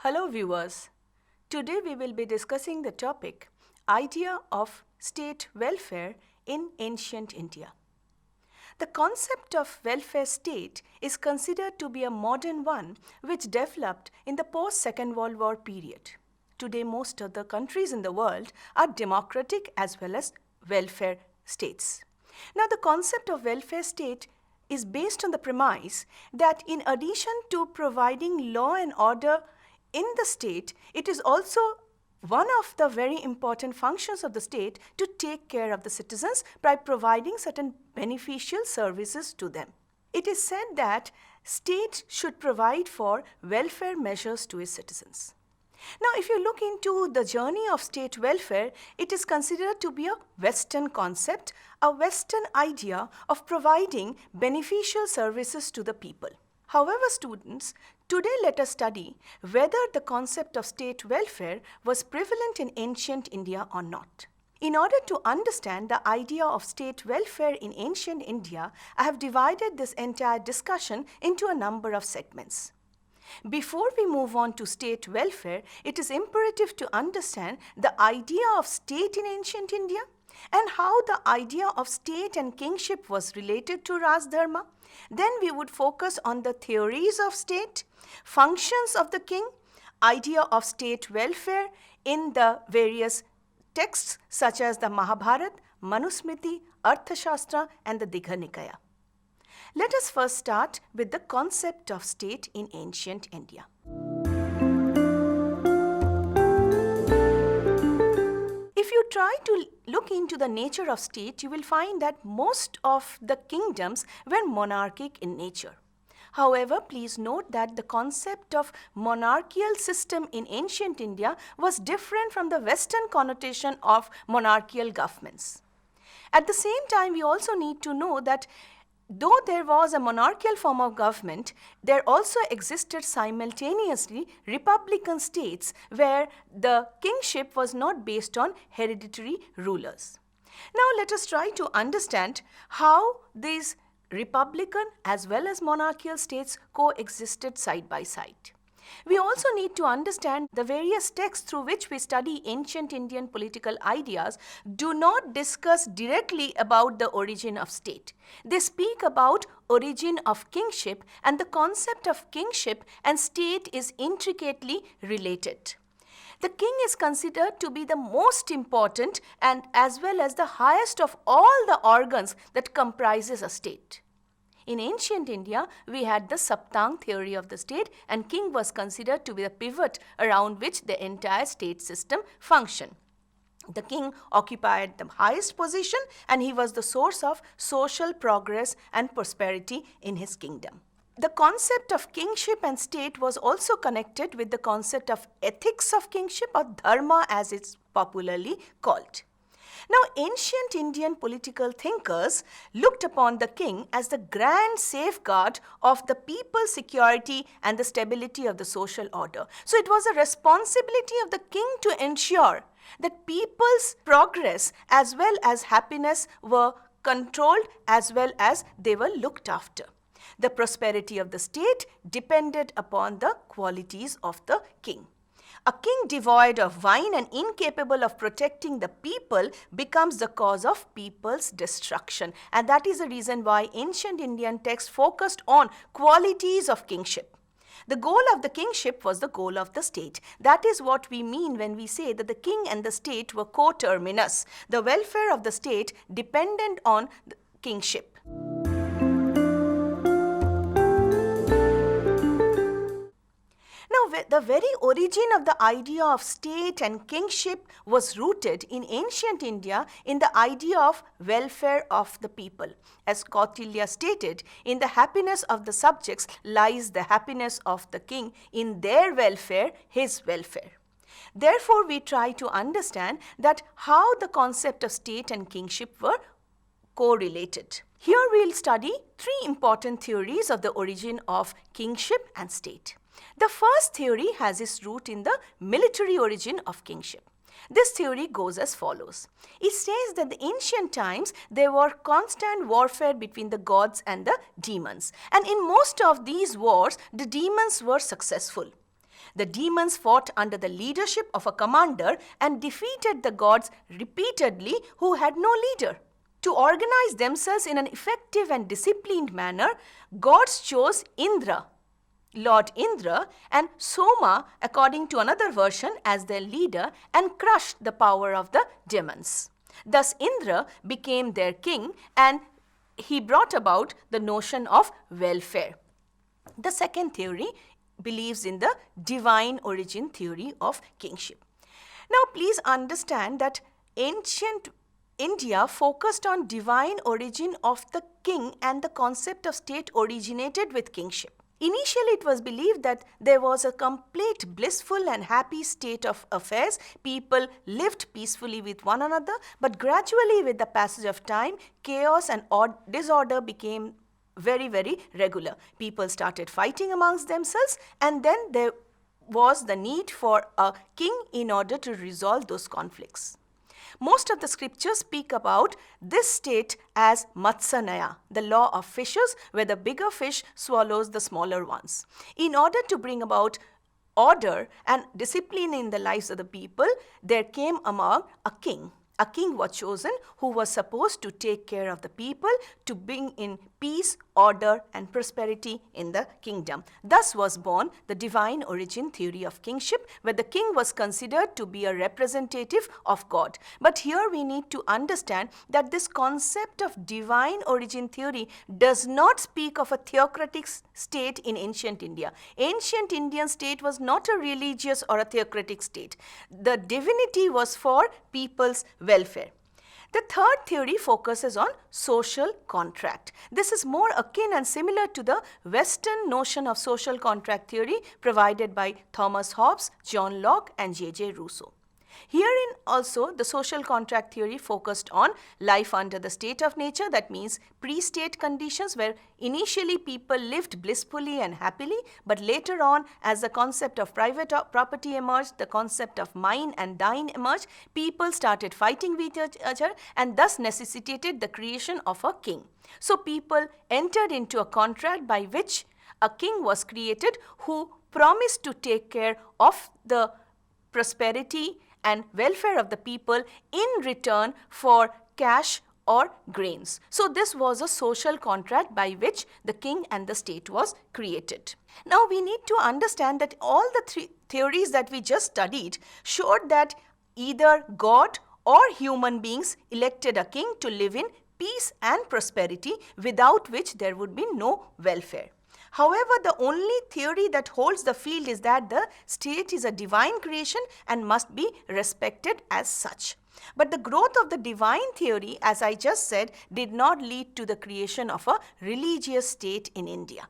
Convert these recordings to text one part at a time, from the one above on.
Hello viewers. Today we will be discussing the topic idea of state welfare in ancient India. The concept of welfare state is considered to be a modern one which developed in the post-Second World War period. Today most of the countries in the world are democratic as well as welfare states. Now the concept of welfare state is based on the premise that in addition to providing law and order in the state, it is also one of the very important functions of the state to take care of the citizens by providing certain beneficial services to them. It is said that state should provide for welfare measures to its citizens. Now, if you look into the journey of state welfare, it is considered to be a Western concept, a Western idea of providing beneficial services to the people. However, students, today let us study whether the concept of state welfare was prevalent in ancient India or not. In order to understand the idea of state welfare in ancient India, I have divided this entire discussion into a number of segments. Before we move on to state welfare, it is imperative to understand the idea of state in ancient India and how the idea of state and kingship was related to Raj Dharma. Then we would focus on the theories of state, functions of the king, idea of state welfare in the various texts such as the Mahabharata, Manusmriti, Arthashastra and the Digha Nikaya. Let us first start with the concept of state in ancient India. If you try to look into the nature of state, you will find that most of the kingdoms were monarchic in nature. However, please note that the concept of monarchical system in ancient India was different from the Western connotation of monarchical governments. At the same time, we also need to know that though there was a monarchical form of government, there also existed simultaneously republican states where the kingship was not based on hereditary rulers. Now let us try to understand how these republican as well as monarchical states coexisted side by side. We also need to understand the various texts through which we study ancient Indian political ideas do not discuss directly about the origin of state. They speak about origin of kingship, and the concept of kingship and state is intricately related. The king is considered to be the most important and as well as the highest of all the organs that comprises a state. In ancient India, we had the Saptang theory of the state, and king was considered to be the pivot around which the entire state system functioned. The king occupied the highest position and he was the source of social progress and prosperity in his kingdom. The concept of kingship and state was also connected with the concept of ethics of kingship, or dharma as it's popularly called. Now, ancient Indian political thinkers looked upon the king as the grand safeguard of the people's security and the stability of the social order. So it was a responsibility of the king to ensure that people's progress as well as happiness were controlled as well as they were looked after. The prosperity of the state depended upon the qualities of the king. A king devoid of wine and incapable of protecting the people becomes the cause of people's destruction. And that is the reason why ancient Indian texts focused on qualities of kingship. The goal of the kingship was the goal of the state. That is what we mean when we say that the king and the state were coterminous. The welfare of the state depended on the kingship. Now, the very origin of the idea of state and kingship was rooted in ancient India in the idea of welfare of the people. As Kautilya stated, in the happiness of the subjects lies the happiness of the king. In their welfare, his welfare. Therefore, we try to understand that how the concept of state and kingship were correlated. Here we will study three important theories of the origin of kingship and state. The first theory has its root in the military origin of kingship. This theory goes as follows. It says that in ancient times there were constant warfare between the gods and the demons. And in most of these wars, the demons were successful. The demons fought under the leadership of a commander and defeated the gods repeatedly who had no leader. To organize themselves in an effective and disciplined manner, gods chose Indra, Lord Indra, and Soma, according to another version, as their leader and crushed the power of the demons. Thus Indra became their king and he brought about the notion of welfare. The second theory believes in the divine origin theory of kingship. Now please understand that ancient India focused on divine origin of the king and the concept of state originated with kingship. Initially, it was believed that there was a complete blissful and happy state of affairs. People lived peacefully with one another, but gradually with the passage of time, chaos and disorder became very, very regular. People started fighting amongst themselves, and then there was the need for a king in order to resolve those conflicts. Most of the scriptures speak about this state as Matsanaya, the law of fishes, where the bigger fish swallows the smaller ones. In order to bring about order and discipline in the lives of the people, there came among a king. A king was chosen who was supposed to take care of the people, to bring in peace, order and prosperity in the kingdom. Thus was born the divine origin theory of kingship, where the king was considered to be a representative of God. But here we need to understand that this concept of divine origin theory does not speak of a theocratic state in ancient India. Ancient Indian state was not a religious or a theocratic state. The divinity was for people's welfare. The third theory focuses on social contract. This is more akin and similar to the Western notion of social contract theory provided by Thomas Hobbes, John Locke and J.J. Rousseau. Herein also the social contract theory focused on life under the state of nature, that means pre-state conditions where initially people lived blissfully and happily, but later on as the concept of private property emerged, the concept of mine and thine emerged, people started fighting with each other and thus necessitated the creation of a king. So people entered into a contract by which a king was created who promised to take care of the prosperity and welfare of the people in return for cash or grains. So this was a social contract by which the king and the state was created. Now we need to understand that all the three theories that we just studied showed that either God or human beings elected a king to live in peace and prosperity, without which there would be no welfare. However, the only theory that holds the field is that the state is a divine creation and must be respected as such. But the growth of the divine theory, as I just said, did not lead to the creation of a religious state in India.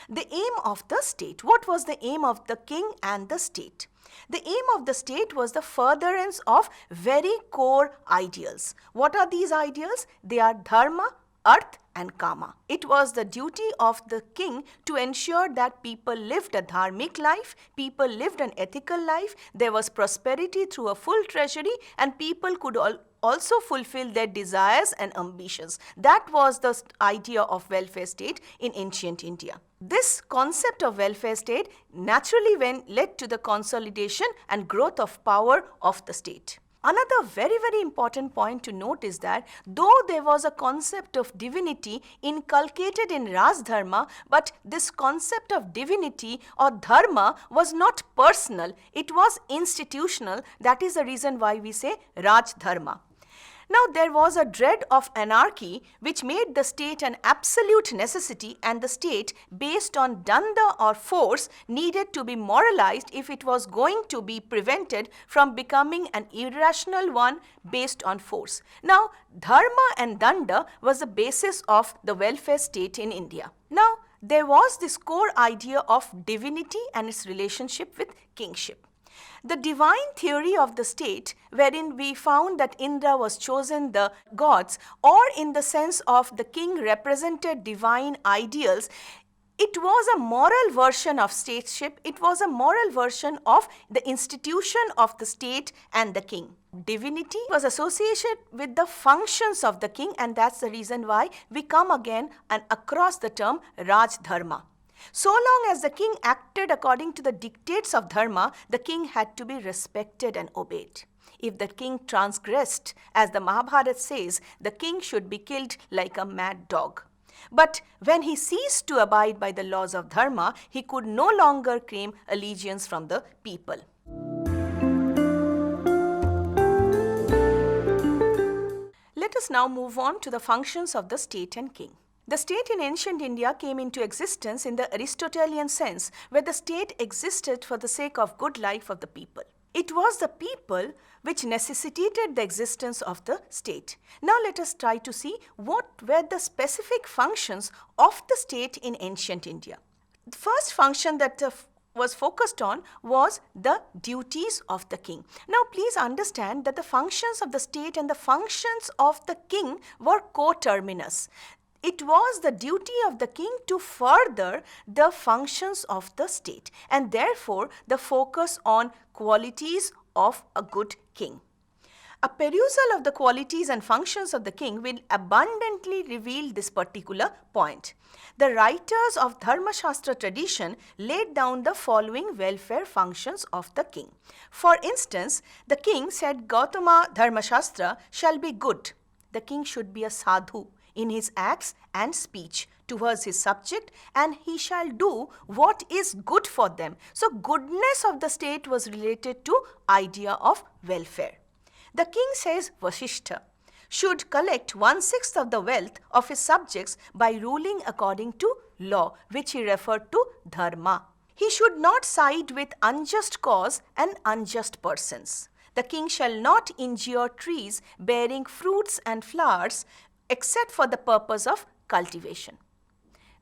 The aim of the state. What was the aim of the king and the state? The aim of the state was the furtherance of very core ideals. What are these ideals? They are dharma, arth and kama. It was the duty of the king to ensure that people lived a dharmic life, people lived an ethical life, there was prosperity through a full treasury, and people could also fulfill their desires and ambitions. That was the idea of welfare state in ancient India. This concept of welfare state naturally led to the consolidation and growth of power of the state. Another very, very important point to note is that though there was a concept of divinity inculcated in Raj Dharma, but this concept of divinity or dharma was not personal, it was institutional. That is the reason why we say Raj Dharma. Now there was a dread of anarchy which made the state an absolute necessity, and the state based on danda or force needed to be moralized if it was going to be prevented from becoming an irrational one based on force. Now dharma and danda was the basis of the welfare state in India. Now there was this core idea of divinity and its relationship with kingship. The divine theory of the state, wherein we found that Indra was chosen the gods, or in the sense of the king represented divine ideals, it was a moral version of stateship. It was a moral version of the institution of the state and the king. Divinity was associated with the functions of the king, and that's the reason why we come again and across the term Raj Dharma. So long as the king acted according to the dictates of dharma, the king had to be respected and obeyed. If the king transgressed, as the Mahabharata says, the king should be killed like a mad dog. But when he ceased to abide by the laws of dharma, he could no longer claim allegiance from the people. Let us now move on to the functions of the state and king. The state in ancient India came into existence in the Aristotelian sense, where the state existed for the sake of good life of the people. It was the people which necessitated the existence of the state. Now let us try to see what were the specific functions of the state in ancient India. The first function that was focused on was the duties of the king. Now please understand that the functions of the state and the functions of the king were coterminous. It was the duty of the king to further the functions of the state, and therefore the focus on qualities of a good king. A perusal of the qualities and functions of the king will abundantly reveal this particular point. The writers of Dharma Shastra tradition laid down the following welfare functions of the king. For instance, the king said Gautama Dharma Shastra shall be good. The king should be a sadhu in his acts and speech towards his subject, and he shall do what is good for them. So goodness of the state was related to idea of welfare. The king, says Vasishtha, should collect 1/6 of the wealth of his subjects by ruling according to law, which he referred to dharma. He should not side with unjust cause and unjust persons. The king shall not injure trees bearing fruits and flowers except for the purpose of cultivation.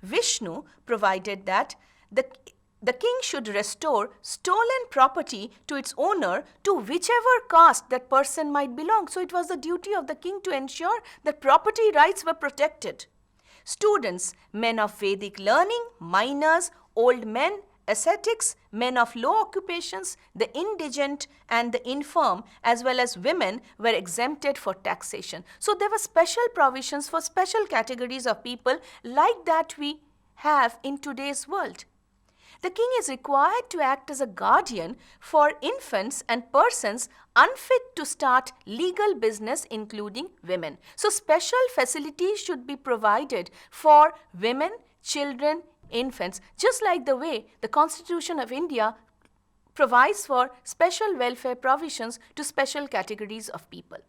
Vishnu provided that the king should restore stolen property to its owner to whichever caste that person might belong. So it was the duty of the king to ensure that property rights were protected. Students, men of Vedic learning, minors, old men, ascetics, men of low occupations, the indigent and the infirm, as well as women, were exempted for taxation. So there were special provisions for special categories of people like that we have in today's world. The king is required to act as a guardian for infants and persons unfit to start legal business, including women. So special facilities should be provided for women, children, infants, just like the way the Constitution of India provides for special welfare provisions to special categories of people.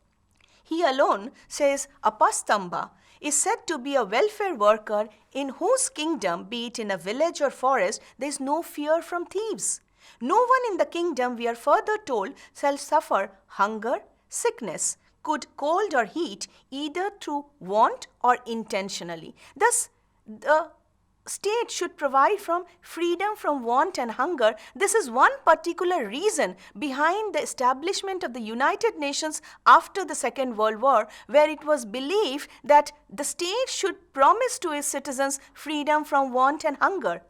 He alone, says Apastamba, is said to be a welfare worker in whose kingdom, be it in a village or forest, there is no fear from thieves. No one in the kingdom, we are further told, shall suffer hunger, sickness, cold or heat, either through want or intentionally. Thus, the state should provide from freedom from want and hunger. This is one particular reason behind the establishment of the United Nations after the Second World War, where it was believed that the state should promise to its citizens freedom from want and hunger.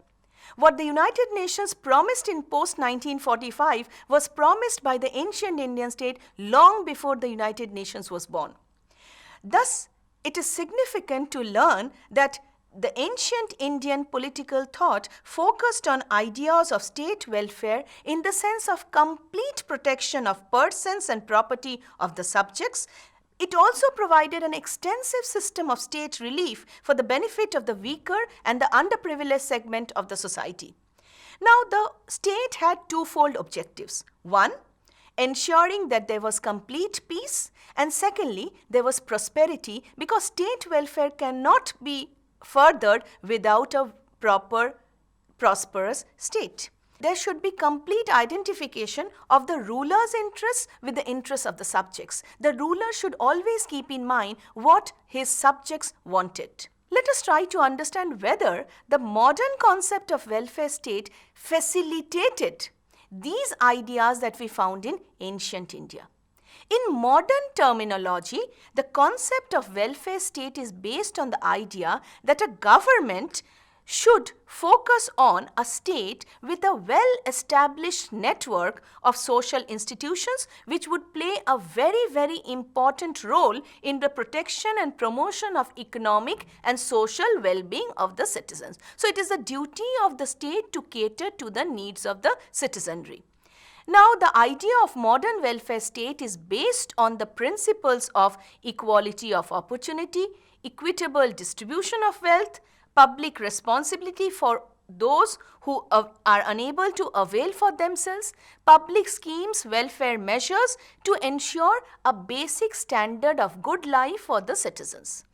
What the United Nations promised in post-1945 was promised by the ancient Indian state long before the United Nations was born. Thus, it is significant to learn that the ancient Indian political thought focused on ideas of state welfare in the sense of complete protection of persons and property of the subjects. It also provided an extensive system of state relief for the benefit of the weaker and the underprivileged segment of the society. Now, the state had twofold objectives. One, ensuring that there was complete peace, and secondly, there was prosperity, because state welfare cannot be furthered without a proper prosperous state. There should be complete identification of the ruler's interests with the interests of the subjects. The ruler should always keep in mind what his subjects wanted. Let us try to understand whether the modern concept of welfare state facilitated these ideas that we found in ancient India. In modern terminology, the concept of welfare state is based on the idea that a government should focus on a state with a well-established network of social institutions which would play a very important role in the protection and promotion of economic and social well-being of the citizens. So it is the duty of the state to cater to the needs of the citizenry. Now, the idea of modern welfare state is based on the principles of equality of opportunity, equitable distribution of wealth, public responsibility for those who are unable to avail for themselves, public schemes, welfare measures to ensure a basic standard of good life for the citizens.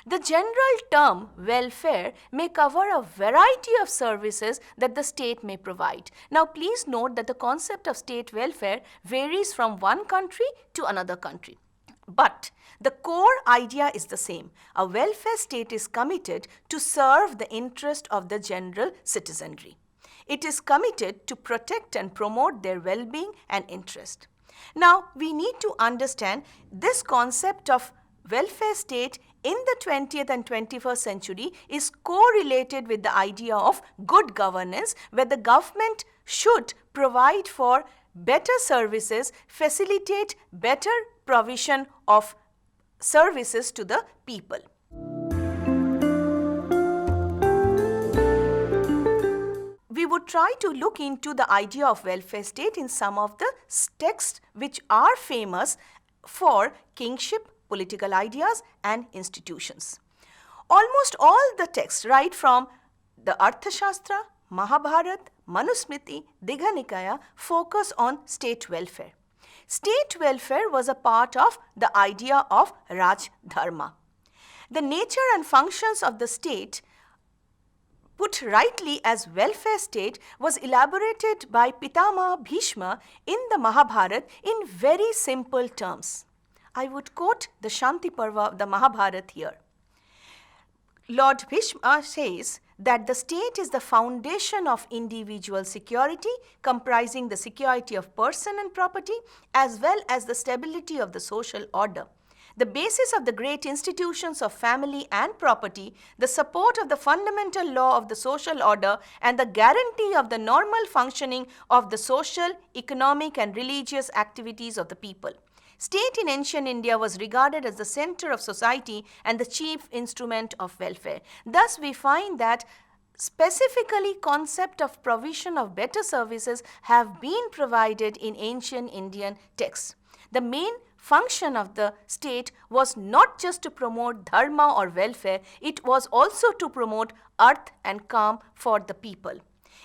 The general term welfare may cover a variety of services that the state may provide. Now, please note that the concept of state welfare varies from one country to another country. But the core idea is the same. A welfare state is committed to serve the interest of the general citizenry. It is committed to protect and promote their well-being and interest. Now, we need to understand this concept of welfare state in the 20th and 21st century is correlated with the idea of good governance, where the government should provide for better services, facilitate better provision of services to the people. We would try to look into the idea of welfare state in some of the texts which are famous for kingship, political ideas and institutions. Almost all the texts, right from the Arthashastra, Mahabharata, Manusmriti, Digha Nikaya, focus on state welfare. State welfare was a part of the idea of Raj Dharma. The nature and functions of the state, put rightly as welfare state, was elaborated by Pitama Bhishma in the Mahabharata in very simple terms. I would quote the Shanti Parva of the Mahabharata here. Lord Bhishma says that the state is the foundation of individual security, comprising the security of person and property, as well as the stability of the social order. The basis of the great institutions of family and property, the support of the fundamental law of the social order, and the guarantee of the normal functioning of the social, economic, and religious activities of the people. State in ancient India was regarded as the center of society and the chief instrument of welfare. Thus, we find that specifically concept of provision of better services have been provided in ancient Indian texts. The main function of the state was not just to promote dharma or welfare, it was also to promote earth and calm for the people.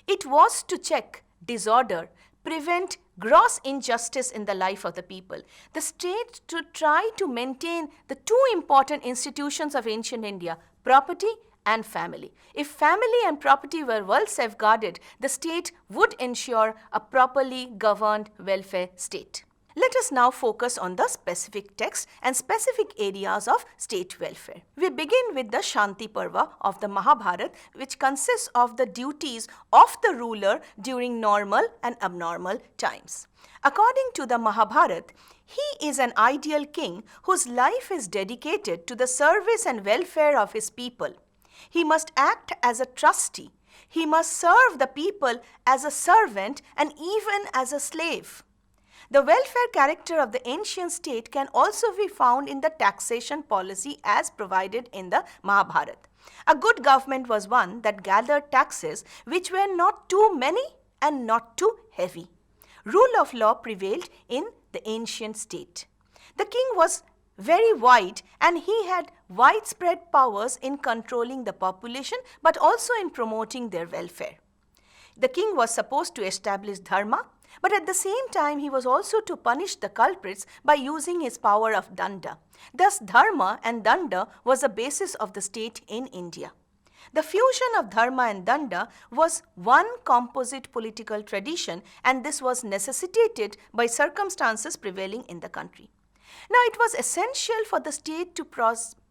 It was to check disorder, prevent gross injustice in the life of the people. The state to try to maintain the two important institutions of ancient India, property and family. If family and property were well safeguarded, the state would ensure a properly governed welfare state. Let us now focus on the specific texts and specific areas of state welfare. We begin with the Shanti Parva of the Mahabharata, which consists of the duties of the ruler during normal and abnormal times. According to the Mahabharata, he is an ideal king whose life is dedicated to the service and welfare of his people. He must act as a trustee. He must serve the people as a servant and even as a slave. The welfare character of the ancient state can also be found in the taxation policy as provided in the Mahabharata. A good government was one that gathered taxes which were not too many and not too heavy. Rule of law prevailed in the ancient state. The king was very wide and he had widespread powers in controlling the population but also in promoting their welfare. The king was supposed to establish dharma, but at the same time he was also to punish the culprits by using his power of danda. Thus dharma and danda was the basis of the state in India. The fusion of dharma and danda was one composite political tradition, and this was necessitated by circumstances prevailing in the country. Now it was essential for the state to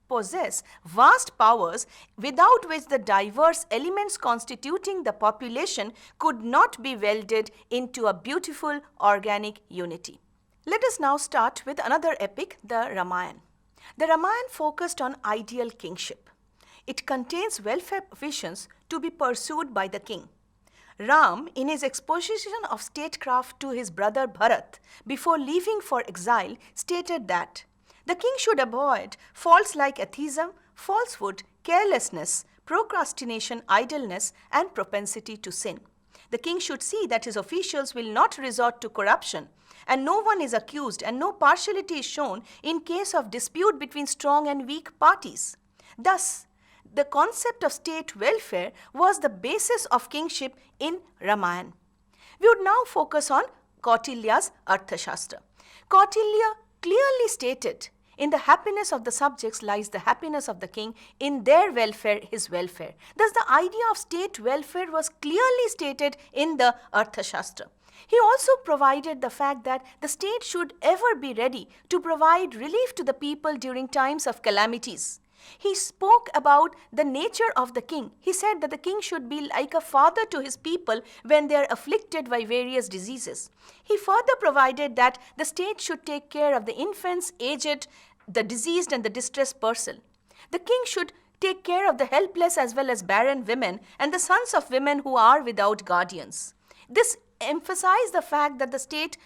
possess vast powers without which the diverse elements constituting the population could not be welded into a beautiful organic unity. Let us now start with another epic, the Ramayana. The Ramayana focused on ideal kingship. It contains welfare provisions to be pursued by the king. Ram, in his exposition of statecraft to his brother Bharat before leaving for exile, stated that the king should avoid faults like atheism, falsehood, carelessness, procrastination, idleness, and propensity to sin. The king should see that his officials will not resort to corruption, and no one is accused and no partiality is shown in case of dispute between strong and weak parties. Thus, the concept of state welfare was the basis of kingship in Ramayana. We would now focus on Kautilya's Arthashastra. Kautilya clearly stated, in the happiness of the subjects lies the happiness of the king, in their welfare his welfare. Thus the idea of state welfare was clearly stated in the Arthashastra. He also provided the fact that the state should ever be ready to provide relief to the people during times of calamities. He spoke about the nature of the king. He said that the king should be like a father to his people when they are afflicted by various diseases. He further provided that the state should take care of the infants, aged, the diseased and the distressed person. The king should take care of the helpless as well as barren women and the sons of women who are without guardians. This emphasized the fact that the state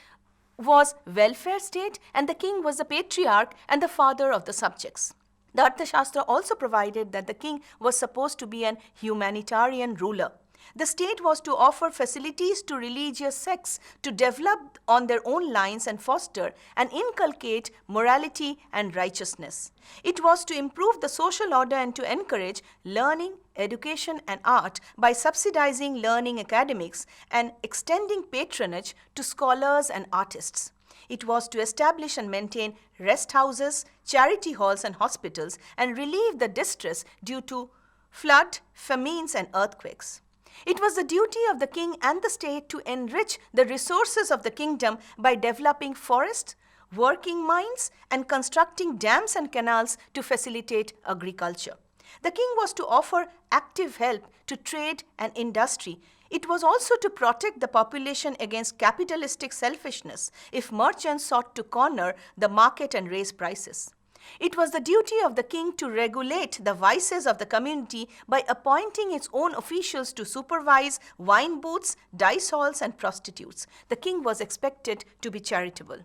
was welfare state and the king was the patriarch and the father of the subjects. The Arthashastra also provided that the king was supposed to be an humanitarian ruler. The state was to offer facilities to religious sects to develop on their own lines and foster and inculcate morality and righteousness. It was to improve the social order and to encourage learning, education and art by subsidizing learning academics and extending patronage to scholars and artists. It was to establish and maintain rest houses, charity halls and hospitals and relieve the distress due to flood, famines and earthquakes. It was the duty of the king and the state to enrich the resources of the kingdom by developing forests, working mines and constructing dams and canals to facilitate agriculture. The king was to offer active help to trade and industry. It was also to protect the population against capitalistic selfishness if merchants sought to corner the market and raise prices. It was the duty of the king to regulate the vices of the community by appointing its own officials to supervise wine booths, dice halls, and prostitutes. The king was expected to be charitable.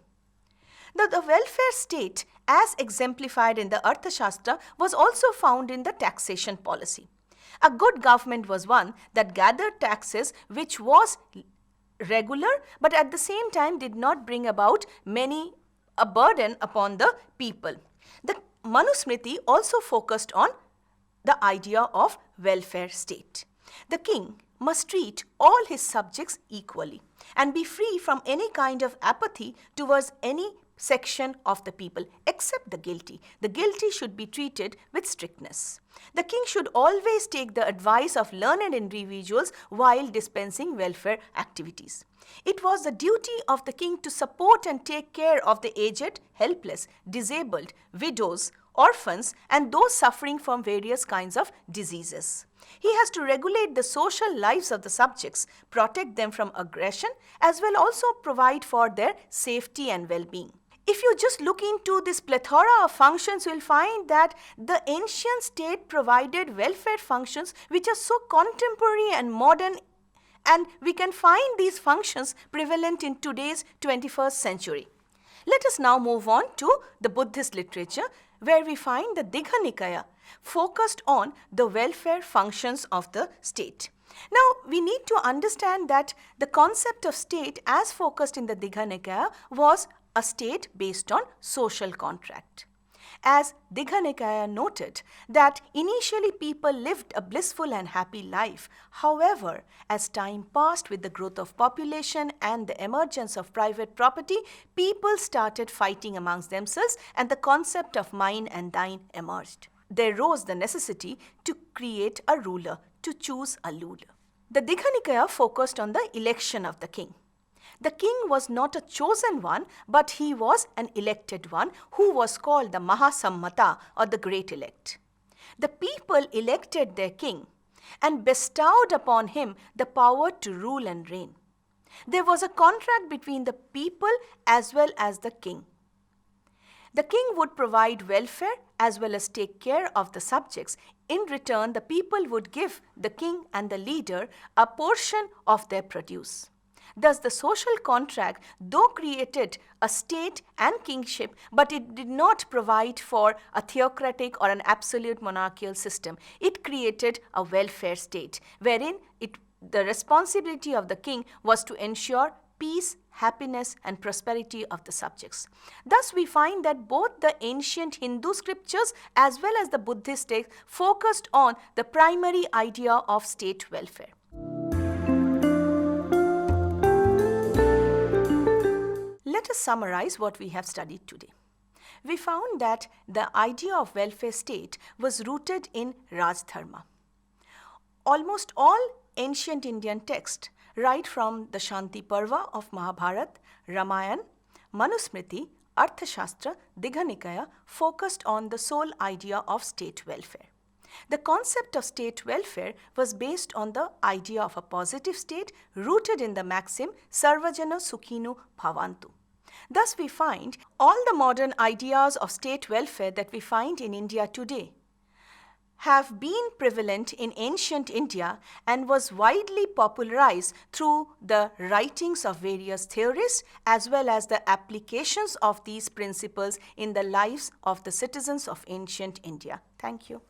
The welfare state, as exemplified in the Arthashastra, was also found in the taxation policy. A good government was one that gathered taxes which was regular but at the same time did not bring about a burden upon the people. The Manusmriti also focused on the idea of welfare state. The king must treat all his subjects equally and be free from any kind of apathy towards any section of the people except the guilty. The guilty should be treated with strictness. The king should always take the advice of learned individuals while dispensing welfare activities. It was the duty of the king to support and take care of the aged, helpless, disabled, widows, orphans, and those suffering from various kinds of diseases. He has to regulate the social lives of the subjects, protect them from aggression, as well also provide for their safety and well-being. If you just look into this plethora of functions, you will find that the ancient state provided welfare functions which are so contemporary and modern, and we can find these functions prevalent in today's 21st century. Let us now move on to the Buddhist literature, where we find the Digha Nikaya focused on the welfare functions of the state. Now, we need to understand that the concept of state as focused in the Digha Nikaya was a state based on social contract. As Digha Nikaya noted that initially people lived a blissful and happy life. However, as time passed with the growth of population and the emergence of private property, people started fighting amongst themselves and the concept of mine and thine emerged. There rose the necessity to create a ruler, to choose a ruler. The Digha Nikaya focused on the election of the king. The king was not a chosen one, but he was an elected one who was called the Mahasammata or the great elect. The people elected their king and bestowed upon him the power to rule and reign. There was a contract between the people as well as the king. The king would provide welfare as well as take care of the subjects. In return, the people would give the king and the leader a portion of their produce. Thus, the social contract, though created a state and kingship, but it did not provide for a theocratic or an absolute monarchical system. It created a welfare state, wherein the responsibility of the king was to ensure peace, happiness, and prosperity of the subjects. Thus, we find that both the ancient Hindu scriptures as well as the Buddhist texts focused on the primary idea of state welfare. Let us summarize what we have studied today. We found that the idea of welfare state was rooted in Rajdharma. Almost all ancient Indian texts, right from the Shanti Parva of Mahabharata, Ramayana, Manusmriti, Arthashastra, Digha Nikaya, focused on the sole idea of state welfare. The concept of state welfare was based on the idea of a positive state rooted in the maxim Sarvajana Sukhino Bhavantu. Thus, we find all the modern ideas of state welfare that we find in India today have been prevalent in ancient India and was widely popularized through the writings of various theorists as well as the applications of these principles in the lives of the citizens of ancient India. Thank you.